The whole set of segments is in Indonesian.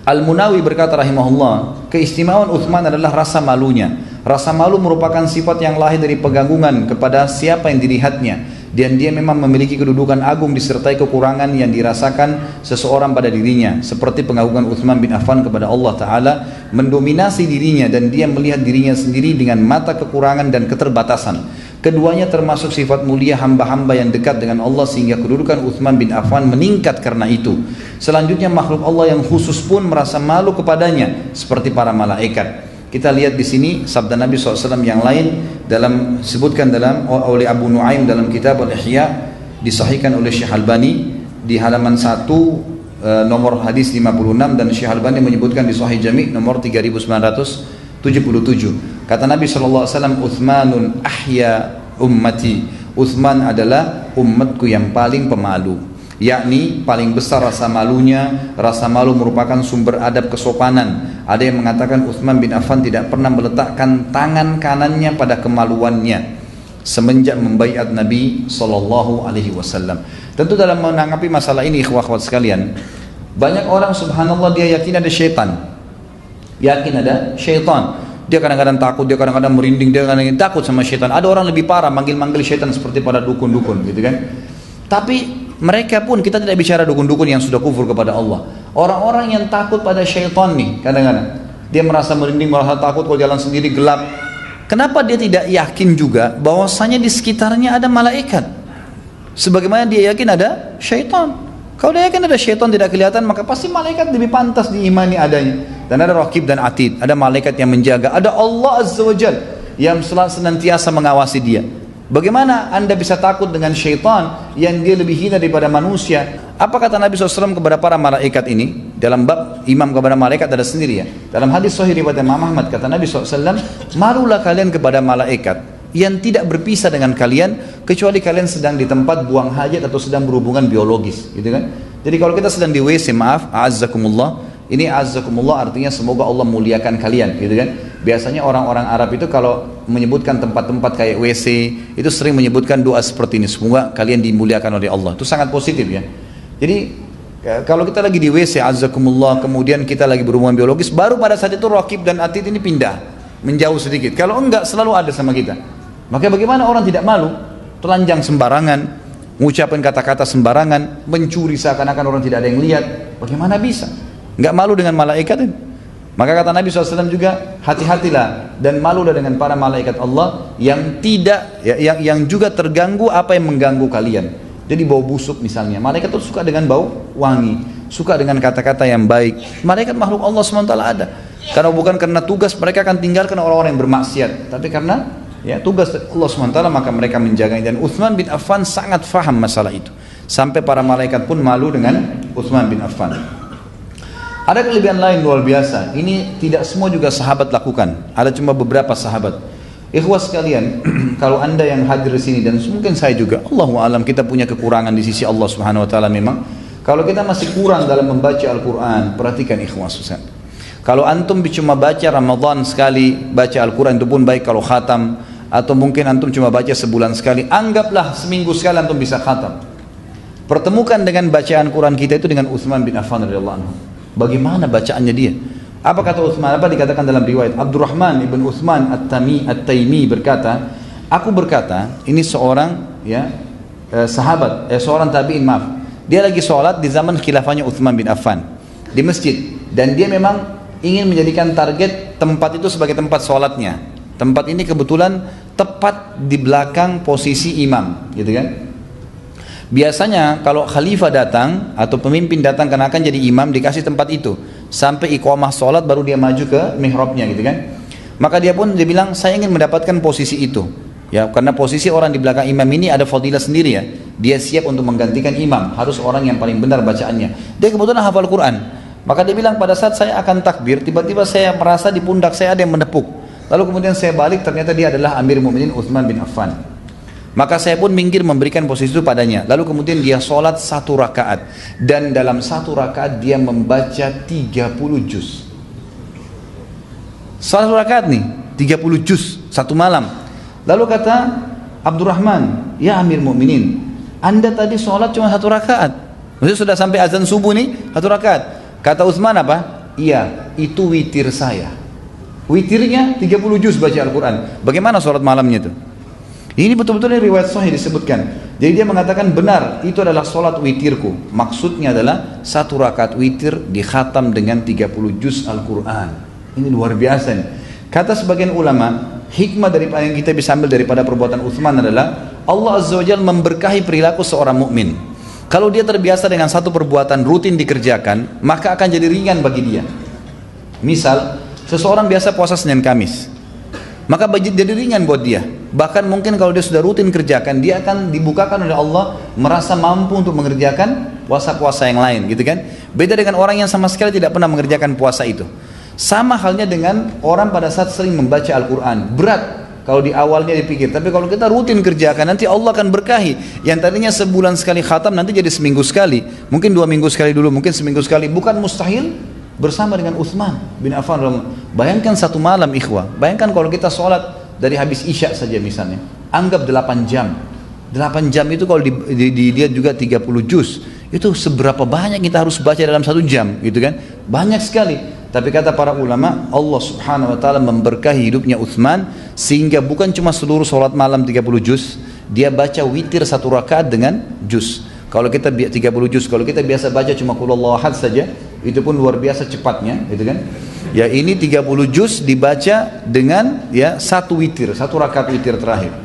Al-Munawi berkata rahimahullah, keistimewaan Uthman adalah rasa malunya. Rasa malu merupakan sifat yang lahir dari pegangungan kepada siapa yang dilihatnya, dan dia memang memiliki kedudukan agung disertai kekurangan yang dirasakan seseorang pada dirinya, seperti pengagungan Uthman bin Affan kepada Allah Ta'ala mendominasi dirinya, dan dia melihat dirinya sendiri dengan mata kekurangan dan keterbatasan. Keduanya termasuk sifat mulia hamba-hamba yang dekat dengan Allah, sehingga kedudukan Uthman bin Affan meningkat karena itu. Selanjutnya makhluk Allah yang khusus pun merasa malu kepadanya seperti para malaikat. Kita lihat di sini sabda Nabi SAW yang lain dalam sebutkan oleh Abu Nuaim dalam kitab Al-Ihya, disahihkan oleh Syekh Albani di halaman 1 nomor hadis 56, dan Syekh Albani menyebutkan di Sahih Jami' nomor 3977. Kata Nabi SAW, Uthmanun ahya ummati, Uthman adalah umatku yang paling pemalu, yakni paling besar rasa malunya. Rasa malu merupakan sumber adab kesopanan. Ada yang mengatakan Uthman bin Affan tidak pernah meletakkan tangan kanannya pada kemaluannya semenjak membaiat Nabi SAW. Tentu dalam menanggapi masalah ini, ikhwah-ikhwat sekalian, banyak orang subhanallah dia yakin ada syaitan, dia kadang-kadang takut, dia kadang-kadang merinding, dia kadang-kadang takut sama syaitan. Ada orang lebih parah, manggil-manggil syaitan seperti pada dukun-dukun gitu kan. Tapi mereka pun, kita tidak bicara dukun-dukun yang sudah kufur kepada Allah, orang-orang yang takut pada syaitan nih, kadang-kadang dia merasa merinding, merasa takut kalau jalan sendiri gelap. Kenapa dia tidak yakin juga bahwasanya di sekitarnya ada malaikat, sebagaimana dia yakin ada syaitan? Kalau dia yakin ada syaitan tidak kelihatan, maka pasti malaikat lebih pantas diimani adanya. Dan ada Raqib dan Atid, ada malaikat yang menjaga, ada Allah Azza wa Jal yang senantiasa mengawasi dia. Bagaimana anda bisa takut dengan syaitan yang dia lebih hina daripada manusia? Apa kata Nabi SAW kepada para malaikat ini? Dalam bab imam kepada malaikat ada sendiri ya. Dalam hadis sahih riwayat Imam Ahmad, kata Nabi SAW, malulah kalian kepada malaikat yang tidak berpisah dengan kalian kecuali kalian sedang di tempat buang hajat atau sedang berhubungan biologis, gitu kan? Jadi kalau kita sedang di WC, maaf, a'azzakumullah, ini a'azzakumullah artinya semoga Allah muliakan kalian, gitu kan? Biasanya orang-orang Arab itu kalau menyebutkan tempat-tempat kayak WC itu sering menyebutkan doa seperti ini, semoga kalian dimuliakan oleh Allah. Itu sangat positif ya. Jadi kalau kita lagi di WC, a'azzakumullah, kemudian kita lagi berhubungan biologis, baru pada saat itu Raqib dan Atid ini pindah, menjauh sedikit. Kalau enggak, selalu ada sama kita. Maka bagaimana orang tidak malu, telanjang sembarangan, mengucapkan kata-kata sembarangan, mencuri seakan-akan orang tidak ada yang lihat? Bagaimana bisa? Enggak malu dengan malaikat ini? Maka kata Nabi SAW juga, hati-hatilah dan malulah dengan para malaikat Allah yang tidak, yang juga terganggu apa yang mengganggu kalian. Jadi bau busuk misalnya, malaikat itu suka dengan bau wangi, suka dengan kata-kata yang baik. Malaikat makhluk Allah SWT ada. Karena bukan karena tugas mereka akan tinggalkan orang-orang yang bermaksiat, tapi karena tugas Allah SWT, maka mereka menjaganya. Dan Uthman bin Affan sangat faham masalah itu, sampai para malaikat pun malu dengan Uthman bin Affan. Ada kelebihan lain luar biasa, ini tidak semua juga sahabat lakukan, ada cuma beberapa sahabat. Ikhwas sekalian, kalau anda yang hadir di sini dan mungkin saya juga, Allahu a'lam, kita punya kekurangan di sisi Allah Subhanahu wa taala memang. Kalau kita masih kurang dalam membaca Al-Qur'an, perhatikan ikhwas sekalian. Kalau antum cuma baca Ramadan sekali, baca Al-Quran itu pun baik kalau khatam, atau mungkin antum cuma baca sebulan sekali, anggaplah seminggu sekali antum bisa khatam. Pertemukan dengan bacaan Quran kita itu dengan Uthman bin Affan radhiyallahu anhu. Bagaimana bacaannya dia? Apa kata Uthman? Apa dikatakan dalam riwayat? Abdurrahman ibn Uthman At-Taimi berkata, aku berkata, ini seorang sahabat, seorang tabi'in, maaf. Dia lagi sholat di zaman khilafahnya Uthman bin Affan di masjid, dan dia memang ingin menjadikan target tempat itu sebagai tempat sholatnya. Tempat ini kebetulan tepat di belakang posisi imam, gitu kan? Biasanya kalau khalifah datang atau pemimpin datang karena akan jadi imam, dikasih tempat itu sampai iqamah sholat baru dia maju ke mihrabnya, gitu kan? Maka dia bilang saya ingin mendapatkan posisi itu, ya, karena posisi orang di belakang imam ini ada fadilah sendiri ya. Dia siap untuk menggantikan imam, harus orang yang paling benar bacaannya. Dia kebetulan hafal Quran. Maka dia bilang pada saat saya akan takbir, tiba-tiba saya merasa di pundak saya ada yang menepuk. Lalu kemudian saya balik, ternyata dia adalah Amir Mu'minin Uthman bin Affan. Maka saya pun minggir memberikan posisi itu padanya. Lalu kemudian dia sholat 1 rakaat, dan dalam 1 rakaat dia membaca 30 juz. 1 rakaat nih 30 juz 1 malam. Lalu kata Abdurrahman, ya Amir Mu'minin, anda tadi sholat cuma 1 rakaat, maksudnya sudah sampai azan subuh nih 1 rakaat. Kata Uthman apa? Iya, itu witir saya. Witirnya 30 juz baca Al-Quran. Bagaimana sholat malamnya itu? Ini betul-betul riwayat sahih disebutkan. Jadi dia mengatakan benar, itu adalah sholat witirku. Maksudnya adalah 1 rakaat witir dikhatam dengan 30 juz Al-Quran. Ini luar biasa nih. Kata sebagian ulama, hikmah daripada yang kita bisa ambil daripada perbuatan Uthman adalah Allah Azza wa Jalla memberkahi perilaku seorang mukmin. Kalau dia terbiasa dengan satu perbuatan rutin dikerjakan, maka akan jadi ringan bagi dia. Misal, seseorang biasa puasa Senin Kamis, maka jadi ringan buat dia. Bahkan mungkin kalau dia sudah rutin kerjakan, dia akan dibukakan oleh Allah merasa mampu untuk mengerjakan puasa-puasa yang lain, gitu kan? Beda dengan orang yang sama sekali tidak pernah mengerjakan puasa itu. Sama halnya dengan orang pada saat sering membaca Al-Quran. Berat kalau di awalnya dipikir, tapi kalau kita rutin kerjakan, nanti Allah akan berkahi. Yang tadinya sebulan sekali khatam, nanti jadi seminggu sekali. Mungkin 2 minggu sekali dulu, mungkin seminggu sekali. Bukan mustahil bersama dengan Uthman bin Affan. Bayangkan satu malam ikhwah, bayangkan kalau kita sholat dari habis isya saja misalnya, anggap 8 jam. 8 jam itu kalau dilihat juga 30 juz, itu seberapa banyak kita harus baca dalam 1 jam, gitu kan? Banyak sekali. Tapi kata para ulama, Allah subhanahu wa ta'ala memberkahi hidupnya Uthman, sehingga bukan cuma seluruh sholat malam 30 juz, dia baca witir 1 rakaat dengan juz. Kalau kita 30 juz, kalau kita biasa baca cuma qul huwallahu ahad saja, itu pun luar biasa cepatnya, gitu kan? Ya, ini 30 juz dibaca dengan ya 1 witir, 1 rakaat witir terakhir.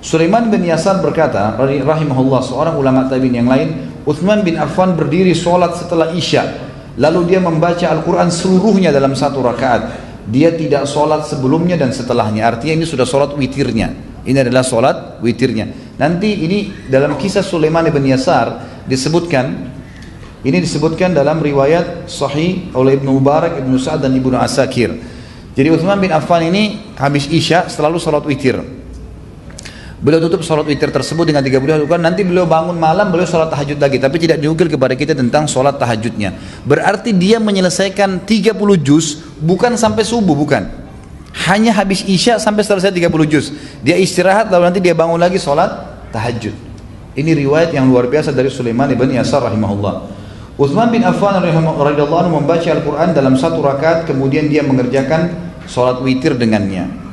Sulaiman bin Yasar berkata, rahimahullah, seorang ulama tabi'in yang lain, Uthman bin Affan berdiri sholat setelah isya, lalu dia membaca Al-Quran seluruhnya dalam 1 rakaat. Dia tidak sholat sebelumnya dan setelahnya. Artinya ini sudah sholat witirnya. Ini adalah sholat witirnya. Nanti ini dalam kisah Sulaiman bin Yasar disebutkan, ini disebutkan dalam riwayat sahih oleh Ibnu Mubarak, Ibnu Sa'ad dan Ibnu Asakir. Jadi Uthman bin Affan ini habis isya selalu sholat witir. Beliau tutup sholat witir tersebut dengan 30 rakaat. Nanti beliau bangun malam, beliau sholat tahajud lagi. Tapi tidak diukil kepada kita tentang sholat tahajudnya. Berarti dia menyelesaikan 30 juz bukan sampai subuh, bukan. Hanya habis isya sampai selesai 30 juz. Dia istirahat lalu nanti dia bangun lagi sholat tahajud. Ini riwayat yang luar biasa dari Sulaiman bin Yasar rahimahullah. Uthman bin Affan radhiyallahu anhu membaca Al-Quran dalam 1 rakaat, kemudian dia mengerjakan sholat witir dengannya.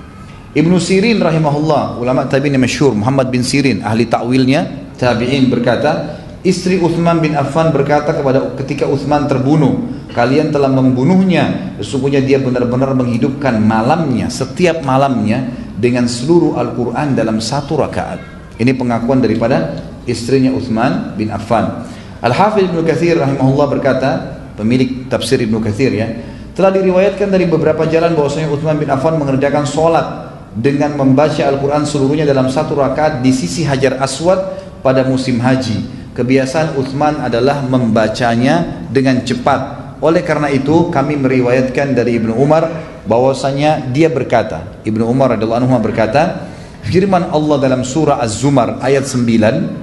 Ibnu Sirin rahimahullah, ulama tabi'in yang masyhur, Muhammad bin Sirin, ahli ta'wilnya tabi'in, berkata, istri Uthman bin Affan berkata ketika Uthman terbunuh, kalian telah membunuhnya, sesungguhnya dia benar-benar menghidupkan malamnya, setiap malamnya dengan seluruh Al-Quran dalam 1 rakaat. Ini pengakuan daripada istrinya Uthman bin Affan. Al-Hafidh Ibnu Katsir rahimahullah berkata, pemilik tafsir Ibnu Katsir ya, telah diriwayatkan dari beberapa jalan bahwasanya Uthman bin Affan mengerjakan sholat dengan membaca Al-Quran seluruhnya dalam 1 rakaat di sisi Hajar Aswad pada musim haji. Kebiasaan Uthman adalah membacanya dengan cepat. Oleh karena itu kami meriwayatkan dari Ibnu Umar bahwasanya dia berkata, Ibnu Umar radhiyallahu anhu berkata, firman Allah dalam surah Az-Zumar ayat 9,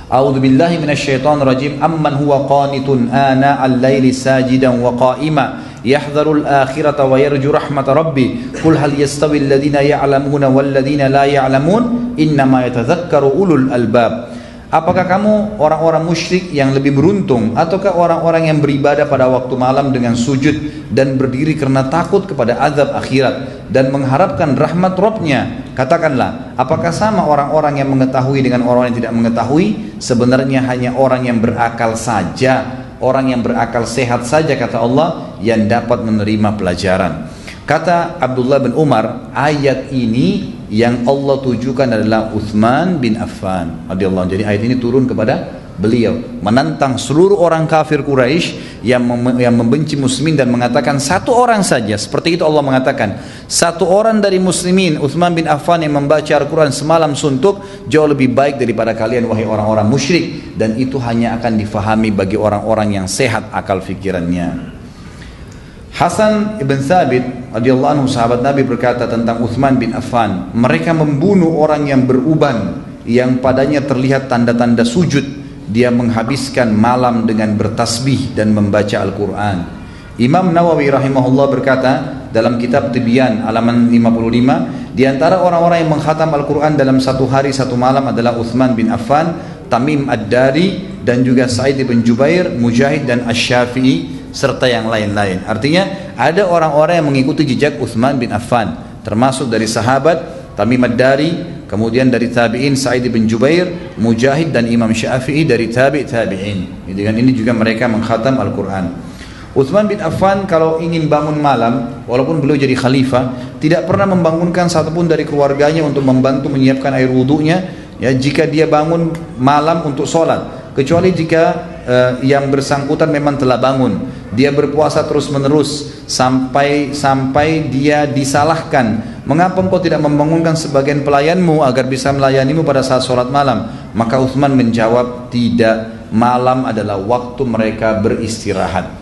A'udzu billahi minasyaitonir rajim, amman huwa qanitun ana al-laili sajidan wa qa'ima yahdharul akhirata wa yarju rahmata rabbi qul hal yastawi alladhina ya'lamuna wal ladhina la ya'lamun innama yatadhakkaru ulul albab. Apakah kamu orang-orang musyrik yang lebih beruntung, ataukah orang-orang yang beribadah pada waktu malam dengan sujud dan berdiri karena takut kepada azab akhirat dan mengharapkan rahmat Rabbnya? Katakanlah, apakah sama orang-orang yang mengetahui dengan orang yang tidak mengetahui? Sebenarnya hanya orang yang berakal saja, orang yang berakal sehat saja, kata Allah, yang dapat menerima pelajaran. Kata Abdullah bin Umar, ayat ini yang Allah tujukan adalah Uthman bin Affan radhiyallahu anhu. Jadi ayat ini turun kepada beliau, menantang seluruh orang kafir Quraisy yang membenci muslimin dan mengatakan satu orang saja, seperti itu Allah mengatakan, satu orang dari muslimin, Uthman bin Affan, yang membaca Al-Quran semalam suntuk jauh lebih baik daripada kalian wahai orang-orang musyrik, dan itu hanya akan difahami bagi orang-orang yang sehat akal fikirannya. Hasan ibn Thabit radhiyallahu anhu, sahabat Nabi, berkata tentang Uthman bin Affan, mereka membunuh orang yang beruban yang padanya terlihat tanda-tanda sujud. Dia menghabiskan malam dengan bertasbih dan membaca Al-Quran. Imam Nawawi rahimahullah berkata dalam kitab Tibyan halaman 55, di antara orang-orang yang mengkhatam Al-Quran dalam 1 hari 1 malam adalah Uthman bin Affan, Tamim Ad-Dari, dan juga Sa'id bin Jubair, Mujahid dan Asy-Syafi'i. serta yang lain-lain. Artinya ada orang-orang yang mengikuti jejak Utsman bin Affan, termasuk dari sahabat Tamim ad-Dari, kemudian dari tabi'in Sa'id bin Jubair, Mujahid dan Imam Syafi'i dari tabi'in. Dengan ini juga mereka mengkhatam Al-Quran. Utsman bin Affan kalau ingin bangun malam, walaupun beliau jadi khalifah, tidak pernah membangunkan satupun dari keluarganya untuk membantu menyiapkan air wudhunya, ya, jika dia bangun malam untuk sholat, kecuali jika yang bersangkutan memang telah bangun. Dia berpuasa terus menerus sampai dia disalahkan, mengapa engkau tidak membangunkan sebagian pelayanmu agar bisa melayanimu pada saat sholat malam? Maka Utsman menjawab, tidak, malam adalah waktu mereka beristirahat.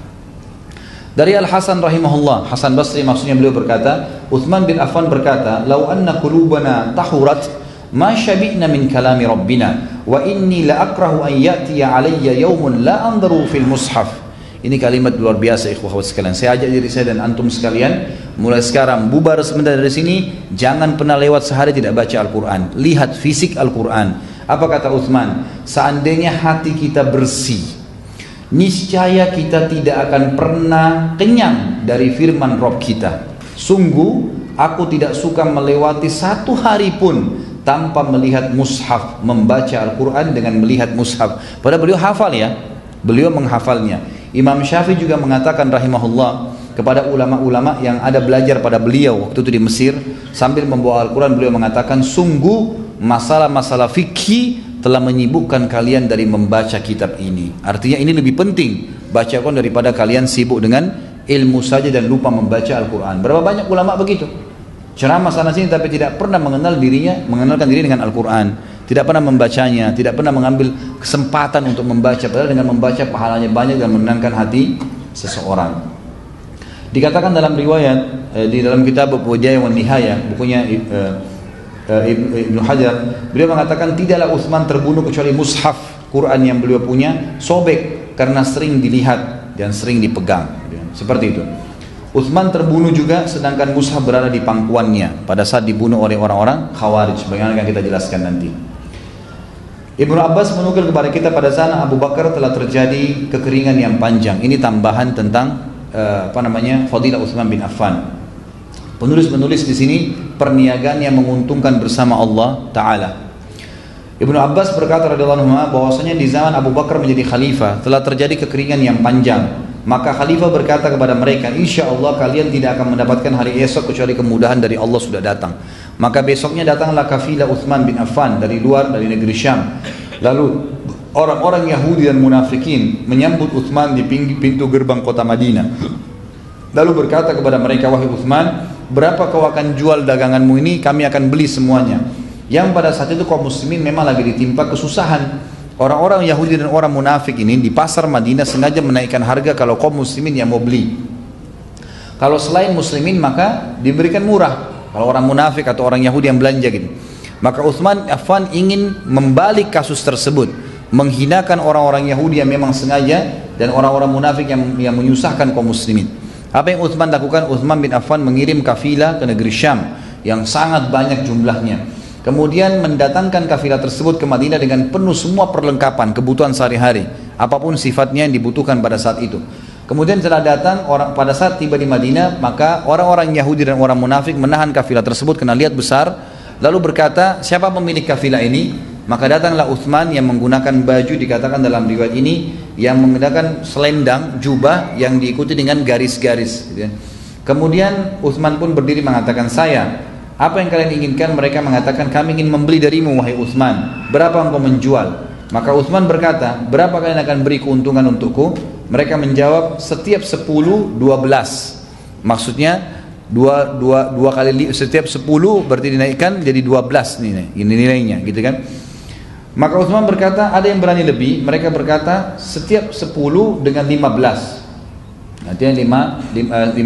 Dari Al-Hasan rahimahullah, Hasan Basri maksudnya, beliau berkata, Utsman bin Affan berkata, "Lau anna qulubana tahurat ma syabi'na min kalami rabbina wa inni la akrahu an ya'tiya alayya yawmun la andaru fil mushaf." Ini kalimat luar biasa ikhwah sekalian. Saya ajak diri saya dan antum sekalian, mulai sekarang bubar sebentar dari sini, jangan pernah lewat sehari tidak baca Al-Quran. Lihat fisik Al-Quran. Apa kata Utsman? Seandainya hati kita bersih, niscaya kita tidak akan pernah kenyang dari firman Rabb kita. Sungguh aku tidak suka melewati satu hari pun tanpa melihat mushaf, membaca Al-Quran dengan melihat mushaf. Padahal beliau hafal, ya, beliau menghafalnya. Imam Syafi'i juga mengatakan rahimahullah kepada ulama-ulama yang ada belajar pada beliau waktu itu di Mesir, sambil membawa Al-Quran, beliau mengatakan, sungguh masalah-masalah fikih telah menyibukkan kalian dari membaca kitab ini. Artinya ini lebih penting baca Al-Quran daripada kalian sibuk dengan ilmu saja dan lupa membaca Al-Quran. Berapa banyak ulama begitu, ceramah sana sini tapi tidak pernah mengenalkan diri dengan Al-Quran, tidak pernah membacanya, tidak pernah mengambil kesempatan untuk membaca, padahal dengan membaca pahalanya banyak dan menenangkan hati seseorang. Dikatakan dalam riwayat di dalam kitab Bidayah wan Nihayah, bukunya Ibnu Hajar, beliau mengatakan tidaklah Utsman terbunuh kecuali mushaf Quran yang beliau punya sobek karena sering dilihat dan sering dipegang, seperti itu. Utsman terbunuh juga sedangkan mushaf berada di pangkuannya pada saat dibunuh oleh orang-orang Khawarij, bagaimana akan kita jelaskan nanti. Ibnu Abbas menukil kepada kita pada sana Abu Bakar telah terjadi kekeringan yang panjang. Ini tambahan tentang fadilah Utsman bin Affan. Penulis-penulis di sini perniagaan yang menguntungkan bersama Allah Ta'ala. Ibnu Abbas berkata radhiyallahu anhu bahwasanya di zaman Abu Bakar menjadi khalifah telah terjadi kekeringan yang panjang. Maka khalifah berkata kepada mereka, insya Allah kalian tidak akan mendapatkan hari esok kecuali kemudahan dari Allah sudah datang. Maka besoknya datanglah kafilah Utsman bin Affan dari luar, dari negeri Syam. Lalu orang-orang Yahudi dan munafikin menyambut Utsman di pintu gerbang kota Madinah. Lalu berkata kepada mereka, wahai Utsman, berapa kau akan jual daganganmu ini? Kami akan beli semuanya. Yang pada saat itu kaum muslimin memang lagi ditimpa kesusahan. Orang-orang Yahudi dan orang munafik ini di pasar Madinah sengaja menaikkan harga kalau kaum muslimin yang mau beli. Kalau selain muslimin maka diberikan murah. Kalau orang munafik atau orang Yahudi yang belanja gitu. Maka Utsman Affan ingin membalik kasus tersebut, menghinakan orang-orang Yahudi yang memang sengaja dan orang-orang munafik yang menyusahkan kaum muslimin. Apa yang Utsman lakukan? Utsman bin Affan mengirim kafilah ke negeri Syam yang sangat banyak jumlahnya. Kemudian mendatangkan kafilah tersebut ke Madinah dengan penuh semua perlengkapan kebutuhan sehari-hari, apapun sifatnya yang dibutuhkan pada saat itu. Kemudian setelah datang pada saat tiba di Madinah, maka orang-orang Yahudi dan orang munafik menahan kafilah tersebut karena lihat besar, lalu berkata, siapa pemilik kafilah ini? Maka datanglah Utsman yang menggunakan baju, dikatakan dalam riwayat ini, yang menggunakan selendang, jubah yang diikuti dengan garis-garis. Kemudian Utsman pun berdiri mengatakan, saya, apa yang kalian inginkan? Mereka mengatakan, kami ingin membeli darimu wahai Utsman, berapa engkau menjual? Maka Utsman berkata, berapa kalian akan beri keuntungan untukku? Mereka menjawab, setiap 10, 12. Maksudnya dua kali, setiap 10 berarti dinaikkan jadi 12 ini nilainya, gitu kan? Maka Utsman berkata, ada yang berani lebih? Mereka berkata, setiap 10 dengan 15. Artinya 50%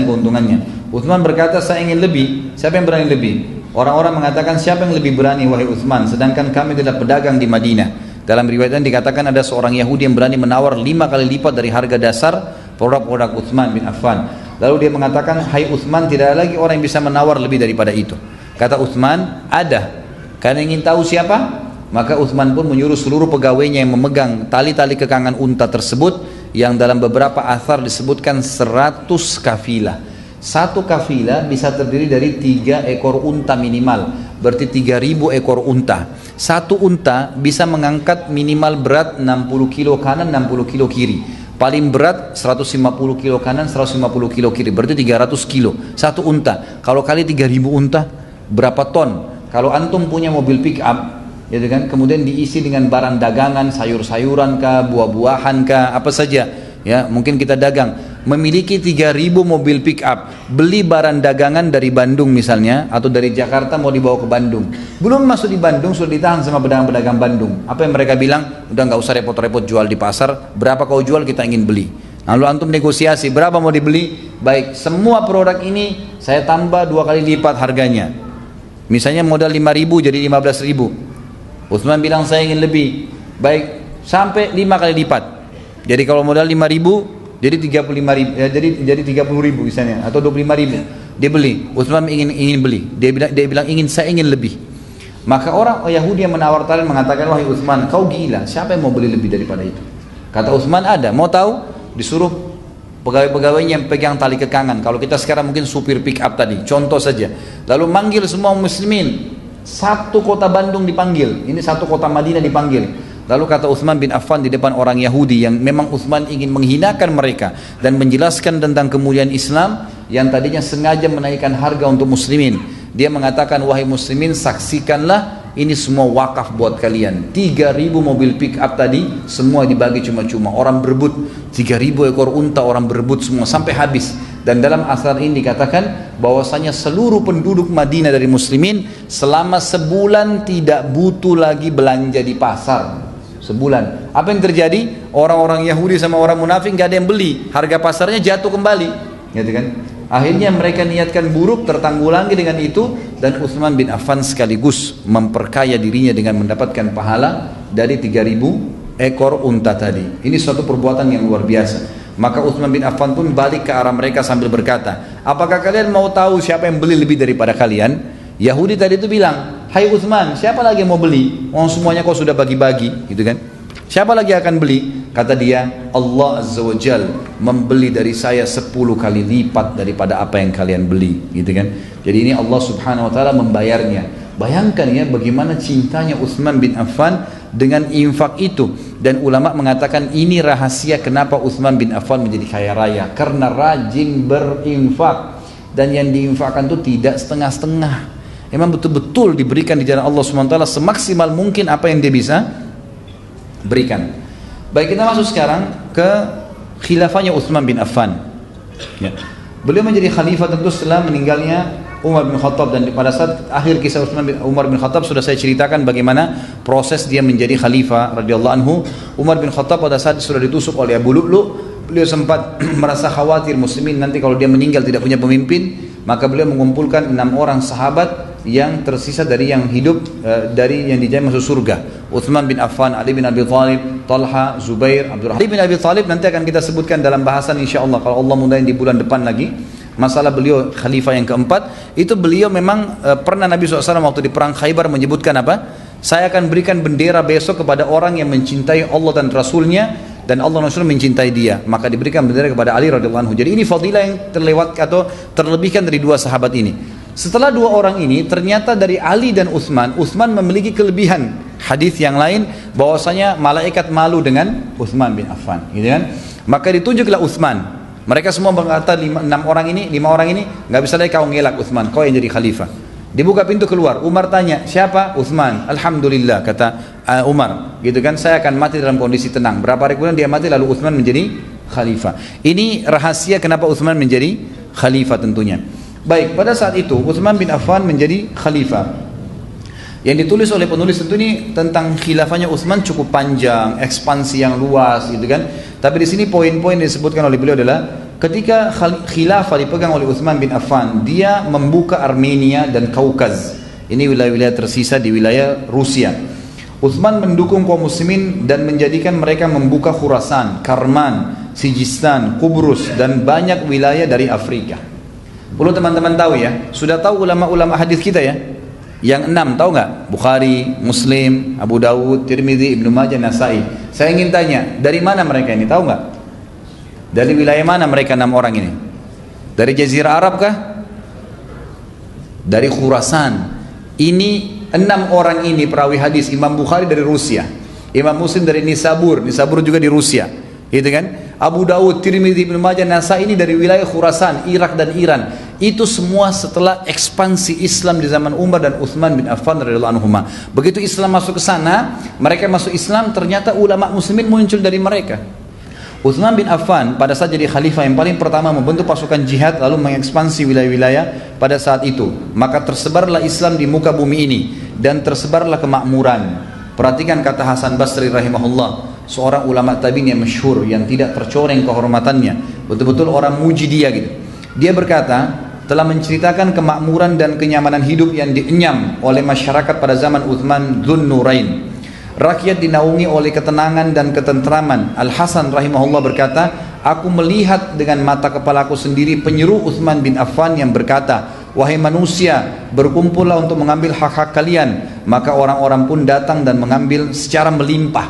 keuntungannya. Utsman berkata, saya ingin lebih. Siapa yang berani lebih? Orang-orang mengatakan, siapa yang lebih berani wahai Utsman? Sedangkan kami adalah pedagang di Madinah. Dalam riwayat dikatakan ada seorang Yahudi yang berani menawar 5 kali lipat dari harga dasar produk-produk Utsman bin Affan. Lalu dia mengatakan, hai Utsman, tidak ada lagi orang yang bisa menawar lebih daripada itu. Kata Utsman, ada. Kalian ingin tahu siapa? Maka Utsman pun menyuruh seluruh pegawainya yang memegang tali-tali kekangan unta tersebut yang dalam beberapa athar disebutkan 100 kafilah. Satu kafilah bisa terdiri dari 3 ekor unta minimal, berarti 3.000 ekor unta. Satu unta bisa mengangkat minimal berat 60 kilo kanan, 60 kilo kiri. Paling berat 150 kilo kanan, 150 kilo kiri, berarti 300 kilo. Satu unta, kalau kali 3.000 unta, berapa ton? Kalau antum punya mobil pick up, ya kan, kemudian diisi dengan barang dagangan, sayur-sayuran kah, buah-buahan kah, apa saja, ya mungkin kita dagang, memiliki 3.000 mobil pick up, beli barang dagangan dari Bandung misalnya, atau dari Jakarta mau dibawa ke Bandung, belum masuk di Bandung sudah ditahan sama pedagang-pedagang Bandung. Apa yang mereka bilang? Udah nggak usah repot-repot jual di pasar, berapa kau jual, kita ingin beli. Lalu antum negosiasi, berapa mau dibeli? Baik, semua produk ini saya tambah 2 kali lipat harganya, misalnya modal 5.000 jadi 15.000. Utsman bilang saya ingin lebih. Baik, sampai 5 kali lipat. Jadi kalau modal 5.000 jadi 35.000, ya, jadi 30.000 misalnya, atau 25.000. Dia beli. Utsman ingin beli. Dia bilang saya ingin lebih. Maka orang Yahudi yang menawarkan mengatakan, wahai Utsman, kau gila, siapa yang mau beli lebih daripada itu? Kata Utsman, ada. Mau tahu? Disuruh pegawai-pegawainya yang pegang tali kekangan. Kalau kita sekarang mungkin supir pick up tadi, contoh saja. Lalu manggil semua muslimin. Satu kota Bandung dipanggil, ini satu kota Madinah dipanggil. Lalu kata Utsman bin Affan di depan orang Yahudi yang memang Utsman ingin menghinakan mereka dan menjelaskan tentang kemuliaan Islam yang tadinya sengaja menaikkan harga untuk muslimin. Dia mengatakan, wahai muslimin, saksikanlah ini semua wakaf buat kalian. 3.000 mobil pick up tadi semua dibagi cuma-cuma. Orang berebut 3.000 ekor unta, orang berebut semua sampai habis. Dan dalam asar ini dikatakan bahwasanya seluruh penduduk Madinah dari muslimin selama sebulan tidak butuh lagi belanja di pasar. Sebulan. Apa yang terjadi? Orang-orang Yahudi sama orang munafik gak ada yang beli. Harga pasarnya jatuh kembali. Gitu kan? Akhirnya mereka niatkan buruk, tertanggulangi dengan itu, dan Utsman bin Affan sekaligus memperkaya dirinya dengan mendapatkan pahala dari 3.000 ekor unta tadi. Ini suatu perbuatan yang luar biasa. Maka Utsman bin Affan pun balik ke arah mereka sambil berkata, apakah kalian mau tahu siapa yang beli lebih daripada kalian? Yahudi tadi itu bilang, hai Utsman, siapa lagi yang mau beli? Semuanya kau sudah bagi-bagi, gitu kan? Siapa lagi akan beli? Kata dia, Allah Azza wa Jal membeli dari saya 10 kali lipat daripada apa yang kalian beli, gitu kan? Jadi ini Allah Subhanahu wa taala membayarnya. Bayangkan ya bagaimana cintanya Utsman bin Affan dengan infak itu. Dan ulama mengatakan ini rahasia kenapa Utsman bin Affan menjadi kaya raya, karena rajin berinfak, dan yang diinfakkan itu tidak setengah-setengah. Memang betul-betul diberikan di jalan Allah Subhanahu wa taala semaksimal mungkin apa yang dia bisa berikan. Baik, kita masuk sekarang ke khilafahnya Utsman bin Affan. Ya. Beliau menjadi khalifah tentu setelah meninggalnya Umar bin Khattab, dan pada saat akhir kisah Umar bin Khattab sudah saya ceritakan bagaimana proses dia menjadi khalifah radhiyallahu anhu. Umar bin Khattab pada saat sudah ditusuk oleh Abu Lu'lu', beliau sempat merasa khawatir muslimin nanti kalau dia meninggal tidak punya pemimpin, maka beliau mengumpulkan 6 orang sahabat yang tersisa dari yang hidup, dari yang dijamin masuk surga. Utsman bin Affan, Ali bin Abi Thalib, Talha, Zubair, Abdurrahman. Ali bin Abi Thalib nanti akan kita sebutkan dalam bahasan insyaallah kalau Allah mudahin di bulan depan lagi. Masalah beliau khalifah yang keempat, itu beliau memang pernah Nabi SAW waktu di perang Khaybar menyebutkan apa? Saya akan berikan bendera besok kepada orang yang mencintai Allah dan Rasulnya, dan Allah dan Rasul mencintai dia, maka diberikan bendera kepada Ali radhiyallahu anhu. Jadi ini fadilah yang terlewat atau terlebihkan dari 2 sahabat ini. Setelah 2 orang ini, ternyata dari Ali dan Utsman memiliki kelebihan. Hadis yang lain bahwasanya malaikat malu dengan Utsman bin Affan, gitu kan? Maka ditunjuklah Utsman. Mereka semua berkata 5 orang ini nggak bisa lagi kau ngelak Utsman, kau yang jadi khalifah. Dibuka pintu keluar, Umar tanya, siapa? Utsman. Alhamdulillah, kata Umar, gitu kan, saya akan mati dalam kondisi tenang. Berapa hari kemudian dia mati, lalu Utsman menjadi khalifah. Ini rahasia kenapa Utsman menjadi khalifah tentunya. Baik, pada saat itu Utsman bin Affan menjadi khalifah. Yang ditulis oleh penulis tentu ini tentang khilafahnya Utsman cukup panjang, ekspansi yang luas, gitu kan. Tapi di sini poin-poin yang disebutkan oleh beliau adalah ketika khilafah dipegang oleh Utsman bin Affan, dia membuka Armenia dan Kaukaz. Ini wilayah-wilayah tersisa di wilayah Rusia. Utsman mendukung kaum muslimin dan menjadikan mereka membuka Khurasan, Karman, Sijistan, Kubrus, dan banyak wilayah dari Afrika. Perlu teman-teman tahu ya, sudah tahu ulama-ulama hadis kita ya, yang 6 tahu nggak? Bukhari, Muslim, Abu Dawud, Tirmidzi, Ibnu Majah, Nasai. Saya ingin tanya, dari mana mereka ini, tahu nggak? Dari wilayah mana mereka 6 orang ini? Dari Jazirah Arab kah? Dari Khurasan. Ini 6 orang ini perawi hadis. Imam Bukhari dari Rusia, Imam Muslim dari Nisabur juga di Rusia, gitu kan? Abu Dawud, Tirmidzi, Ibnu Majah, Nasai ini dari wilayah Khurasan, Irak dan Iran. Itu semua setelah ekspansi Islam di zaman Umar dan Utsman bin Affan radhiyallahu anhuma. Begitu Islam masuk ke sana, mereka masuk Islam, ternyata ulama muslimin muncul dari mereka. Utsman bin Affan pada saat jadi khalifah yang paling pertama membentuk pasukan jihad lalu mengekspansi wilayah-wilayah pada saat itu. Maka tersebarlah Islam di muka bumi ini dan tersebarlah kemakmuran. Perhatikan kata Hasan Basri rahimahullah, seorang ulama tabi'in yang masyhur yang tidak tercoreng kehormatannya. Betul-betul orang muji dia gitu. Dia berkata, telah menceritakan kemakmuran dan kenyamanan hidup yang dienyam oleh masyarakat pada zaman Utsman Dzun Nurain. Rakyat dinaungi oleh ketenangan dan ketentraman. Al-Hasan rahimahullah berkata, aku melihat dengan mata kepalaku sendiri penyeru Utsman bin Affan yang berkata, wahai manusia, berkumpullah untuk mengambil hak-hak kalian. Maka orang-orang pun datang dan mengambil secara melimpah.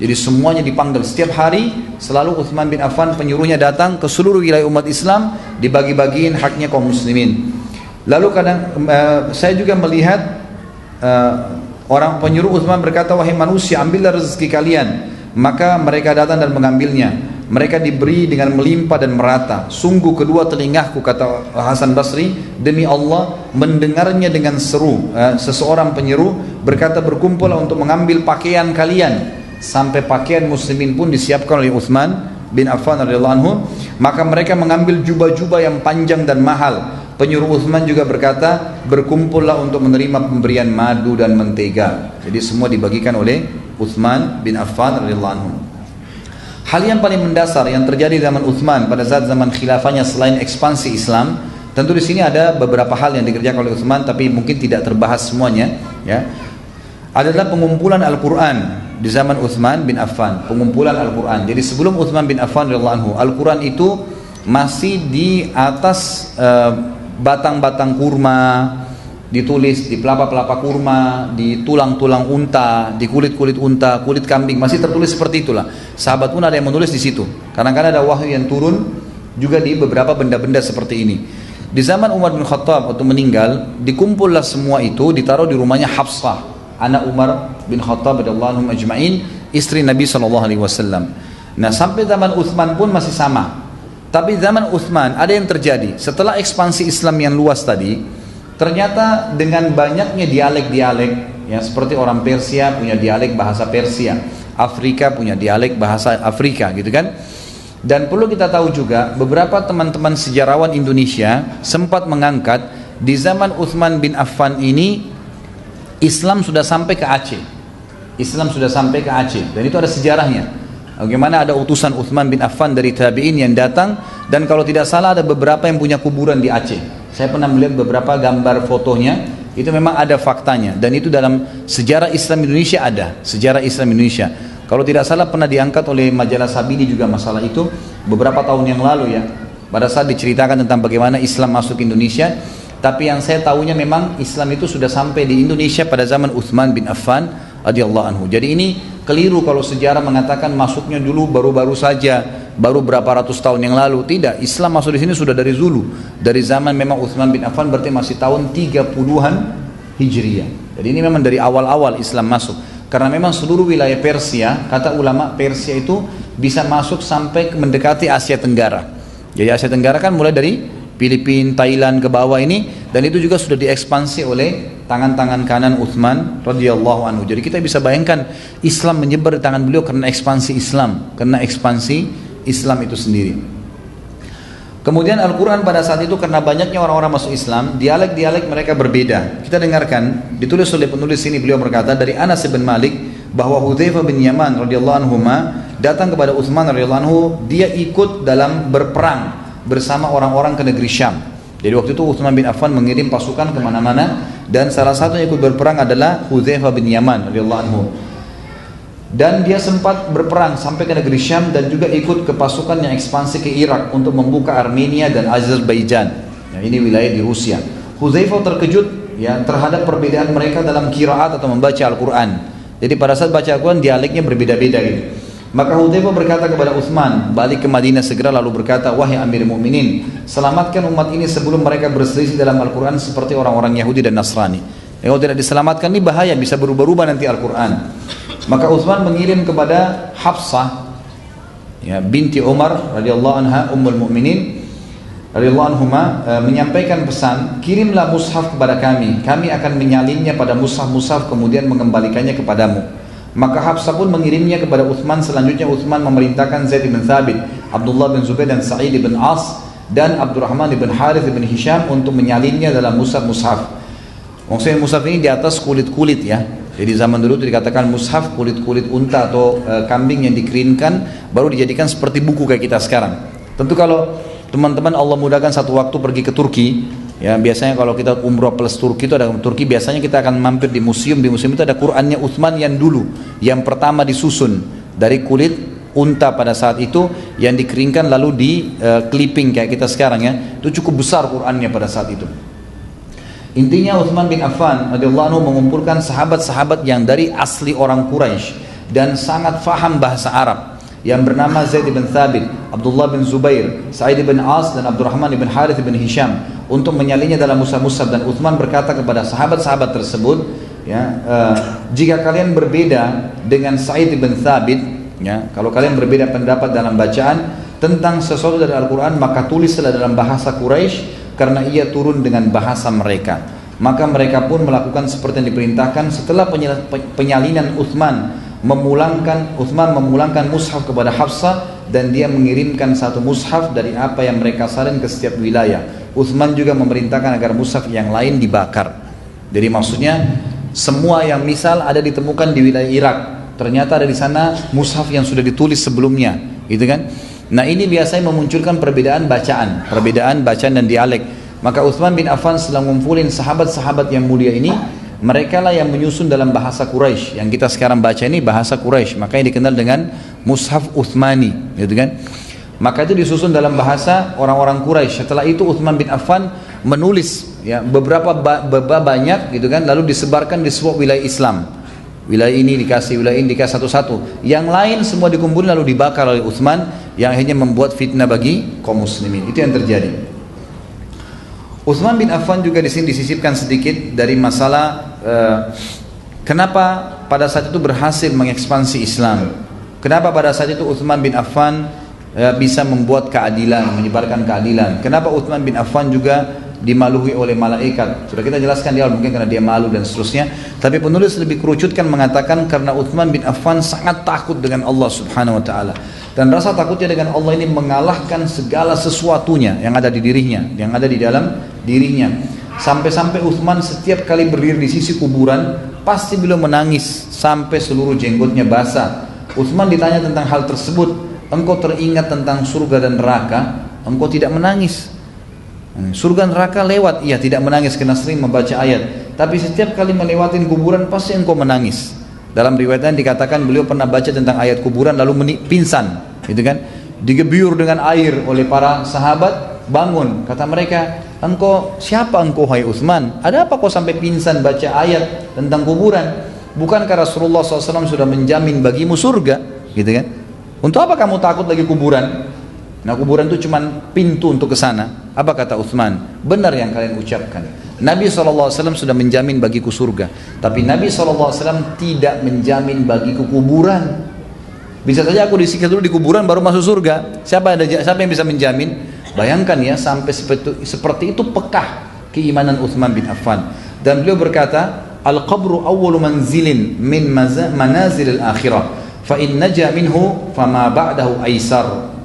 Jadi semuanya dipanggil. Setiap hari selalu Utsman bin Affan penyuruhnya datang ke seluruh wilayah umat Islam, dibagi-bagiin haknya kaum muslimin. Lalu kadang saya juga melihat orang penyuruh Utsman berkata, wahai manusia, ambillah rezeki kalian. Maka mereka datang dan mengambilnya. Mereka diberi dengan melimpah dan merata. Sungguh kedua telingaku, kata Hasan Basri, demi Allah mendengarnya dengan seru. Seseorang penyeru berkata, berkumpullah untuk mengambil pakaian kalian. Sampai pakaian muslimin pun disiapkan oleh Utsman bin Affan radhiyallahu anhu. Maka mereka mengambil jubah-jubah yang panjang dan mahal. Penyuruh Utsman juga berkata, berkumpullah untuk menerima pemberian madu dan mentega. Jadi semua dibagikan oleh Utsman bin Affan radhiyallahu anhu. Hal yang paling mendasar yang terjadi zaman Utsman pada saat zaman khilafahnya selain ekspansi Islam, tentu di sini ada beberapa hal yang dikerjakan oleh Utsman tapi mungkin tidak terbahas semuanya, ya. Adalah pengumpulan Al-Quran di zaman Utsman bin Affan, pengumpulan Al-Quran. Jadi sebelum Utsman bin Affan radhiyallahu anhu, Al-Quran itu masih di atas batang-batang kurma, ditulis di pelapa-pelapa kurma, di tulang-tulang unta, di kulit-kulit unta, kulit kambing, masih tertulis seperti itulah. Sahabat pun ada yang menulis di situ. Kadang-kadang ada wahyu yang turun juga di beberapa benda-benda seperti ini. Di zaman Umar bin Khattab waktu meninggal, dikumpullah semua itu, ditaruh di rumahnya Hafsah, anak Umar bin Khattab radhiyallahu anhum ajma'in, istri Nabi SAW. Nah, sampai zaman Utsman pun masih sama. Tapi zaman Utsman ada yang terjadi setelah ekspansi Islam yang luas tadi, ternyata dengan banyaknya dialek-dialek, ya, seperti orang Persia punya dialek bahasa Persia, Afrika punya dialek bahasa Afrika, gitu kan. Dan perlu kita tahu juga, beberapa teman-teman sejarawan Indonesia sempat mengangkat di zaman Utsman bin Affan ini Islam sudah sampai ke Aceh. Islam sudah sampai ke Aceh, dan itu ada sejarahnya. Bagaimana ada utusan Utsman bin Affan dari tabi'in yang datang, dan kalau tidak salah ada beberapa yang punya kuburan di Aceh. Saya pernah melihat beberapa gambar fotonya, itu memang ada faktanya, dan itu dalam sejarah Islam Indonesia ada, sejarah Islam Indonesia. Kalau tidak salah pernah diangkat oleh majalah Sabini juga masalah itu beberapa tahun yang lalu, ya. Pada saat diceritakan tentang bagaimana Islam masuk Indonesia, tapi yang saya tahunya memang Islam itu sudah sampai di Indonesia pada zaman Utsman bin Affan radhiyallahu anhu. Jadi ini keliru kalau sejarah mengatakan masuknya dulu baru-baru saja, baru berapa ratus tahun yang lalu. Tidak, Islam masuk di sini sudah dari dulu. Dari zaman memang Utsman bin Affan, berarti masih tahun 30-an Hijriah. Jadi ini memang dari awal-awal Islam masuk. Karena memang seluruh wilayah Persia, kata ulama, Persia itu bisa masuk sampai mendekati Asia Tenggara. Jadi Asia Tenggara kan mulai dari Filipina, Thailand ke bawah ini, dan itu juga sudah diekspansi oleh tangan-tangan kanan Utsman radhiyallahu anhu. Jadi kita bisa bayangkan Islam menyebar di tangan beliau karena ekspansi Islam, karena ekspansi Islam itu sendiri. Kemudian Al-Quran pada saat itu karena banyaknya orang-orang masuk Islam, dialek-dialek mereka berbeda. Kita dengarkan, ditulis oleh penulis ini, beliau berkata dari Anas bin Malik bahwa Hudzaifah bin Yaman radhiyallahu anhu datang kepada Utsman radhiyallahu anhu, dia ikut dalam berperang bersama orang-orang ke negeri Syam. Jadi waktu itu Utsman bin Affan mengirim pasukan kemana-mana, dan salah satu yang ikut berperang adalah Hudzaifah bin Yaman radhiyallahu anhu. Dan dia sempat berperang sampai ke negeri Syam dan juga ikut ke pasukan yang ekspansi ke Irak untuk membuka Armenia dan Azerbaijan. Ya, ini wilayah di Rusia. Hudzaifah terkejut ya terhadap perbedaan mereka dalam qiraat atau membaca Al-Quran. Jadi pada saat baca Al-Quran dialeknya berbeda-beda gitu. Maka Hudzaifah berkata kepada Utsman, balik ke Madinah segera, lalu berkata, wahai Amir Mukminin, selamatkan umat ini sebelum mereka berselisih dalam Al-Quran seperti orang-orang Yahudi dan Nasrani. Kalau tidak diselamatkan ini bahaya, bisa berubah-ubah nanti Al-Quran. Maka Utsman mengirim kepada Hafsah, ya, binti Umar radhiyallahu anha, ummul mukminin radhiyallahu anhuma, menyampaikan pesan, kirimlah mushaf kepada kami akan menyalinnya pada mushaf-mushaf kemudian mengembalikannya kepadamu. Maka Hafsah pun mengirimnya kepada Utsman. Selanjutnya Utsman memerintahkan Zaid bin Thabit, Abdullah bin Zubair dan Sa'id bin As dan Abdurrahman bin Harith bin Hisham untuk menyalinnya dalam mushaf-mushaf. Maksudnya mushaf ini di atas kulit-kulit, ya. Jadi zaman dulu itu dikatakan mushaf kulit-kulit unta atau kambing yang dikeringkan baru dijadikan seperti buku kayak kita sekarang. Tentu kalau teman-teman Allah mudahkan satu waktu pergi ke Turki, ya, biasanya kalau kita umrah plus Turki itu ada Turki, biasanya kita akan mampir di museum. Di museum itu ada Qur'annya Utsman yang dulu, yang pertama disusun dari kulit unta pada saat itu, yang dikeringkan lalu di clipping kayak kita sekarang, ya. Itu cukup besar Qur'annya pada saat itu. Intinya Utsman bin Affan radhiyallahu anhu mengumpulkan sahabat-sahabat yang dari asli orang Quraisy dan sangat faham bahasa Arab, yang bernama Zaid bin Thabit, Abdullah bin Zubair, Sa'id bin As dan Abdurrahman bin Harith bin Hisham untuk menyalinya dalam mushaf-mushaf. Dan Utsman berkata kepada sahabat-sahabat tersebut, ya, jika kalian berbeda dengan Sa'id bin Thabit, ya, kalau kalian berbeda pendapat dalam bacaan tentang sesuatu dari Al-Quran, maka tulislah dalam bahasa Quraisy karena ia turun dengan bahasa mereka. Maka mereka pun melakukan seperti yang diperintahkan. Setelah penyalinan Utsman memulangkan mushaf kepada Hafsah, dan dia mengirimkan satu mushaf dari apa yang mereka salin ke setiap wilayah. Utsman juga memerintahkan agar mushaf yang lain dibakar. Jadi maksudnya semua yang misal ada ditemukan di wilayah Irak, ternyata ada di sana mushaf yang sudah ditulis sebelumnya, gitu kan? Nah, ini biasanya memunculkan perbedaan bacaan dan dialek. Maka Utsman bin Affan setelah ngumpulin sahabat-sahabat yang mulia ini, mereka lah yang menyusun dalam bahasa Quraisy. Yang kita sekarang baca ini bahasa Quraisy, makanya dikenal dengan Mushaf Utsmani, gitu kan? Maka itu disusun dalam bahasa orang-orang Quraisy. Setelah itu Utsman bin Affan menulis, ya, beberapa banyak, gitu kan, lalu disebarkan di sebuah wilayah Islam. Wilayah ini dikasih, wilayah ini dikasih satu-satu. Yang lain semua dikumpulkan lalu dibakar oleh Utsman, yang akhirnya membuat fitnah bagi kaum muslimin. Itu yang terjadi. Utsman bin Affan juga di sini disisipkan sedikit dari masalah kenapa pada saat itu berhasil mengekspansi Islam. Kenapa pada saat itu Utsman bin Affan bisa membuat keadilan, menyebarkan keadilan. Kenapa Utsman bin Affan juga dimaluhi oleh malaikat. Sudah kita jelaskan di awal, mungkin karena dia malu dan seterusnya. Tapi penulis lebih kerucutkan mengatakan karena Utsman bin Affan sangat takut dengan Allah Subhanahu wa taala. Dan rasa takutnya dengan Allah ini mengalahkan segala sesuatunya yang ada di dirinya, yang ada di dalam dirinya. Sampai-sampai Utsman setiap kali berdiri di sisi kuburan pasti beliau menangis sampai seluruh jenggotnya basah. Utsman ditanya tentang hal tersebut, engkau teringat tentang surga dan neraka, engkau tidak menangis. Surga neraka lewat, iya, tidak menangis karena sering membaca ayat. Tapi setiap kali melewatin kuburan pasti engkau menangis. Dalam riwayatnya dikatakan beliau pernah baca tentang ayat kuburan lalu pingsan, gitu kan? Digebyur dengan air oleh para sahabat, bangun. Kata mereka, siapa engkau hai Utsman? Ada apa kau sampai pingsan baca ayat tentang kuburan? Bukankah Rasulullah SAW sudah menjamin bagimu surga, gitu kan? Untuk apa kamu takut lagi kuburan? Nah, kuburan itu cuma pintu untuk ke sana. Apa kata Utsman? Benar yang kalian ucapkan. Nabi SAW sudah menjamin bagiku surga. Tapi Nabi SAW tidak menjamin bagiku kuburan. Bisa saja aku disiksa dulu di kuburan baru masuk surga. Siapa yang bisa menjamin? Bayangkan ya, sampai seperti itu pekah keimanan Utsman bin Affan. Dan beliau berkata, Al-qabru awwalu manzilin min manazil al-akhirah. Fa in naja minhu fama ba'dahu aisar.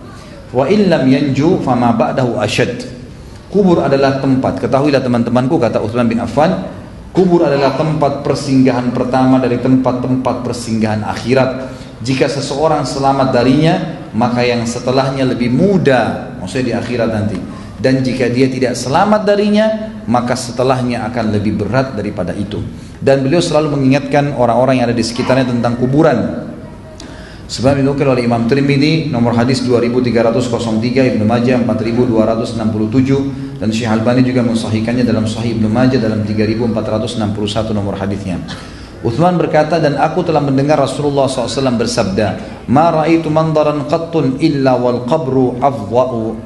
Wa illam yanju fama ba'dahu asyad. Kubur adalah tempat, ketahuilah teman-temanku, kata Utsman bin Affan, kubur adalah tempat persinggahan pertama dari tempat-tempat persinggahan akhirat. Jika seseorang selamat darinya, maka yang setelahnya lebih mudah, maksudnya di akhirat nanti. Dan jika dia tidak selamat darinya, maka setelahnya akan lebih berat daripada itu. Dan beliau selalu mengingatkan orang-orang yang ada di sekitarnya tentang kuburan. Sebab dinukil oleh Imam Tirmidzi nomor hadis 2303, Ibnu Majah 4267, dan Syekh Albani juga mensahihkannya dalam Sahih Ibnu Majah dalam 3461 nomor hadisnya. Uthman berkata, dan aku telah mendengar Rasulullah SAW bersabda, ma ra'aitu mandaran qattun illa wal qabru afwa'u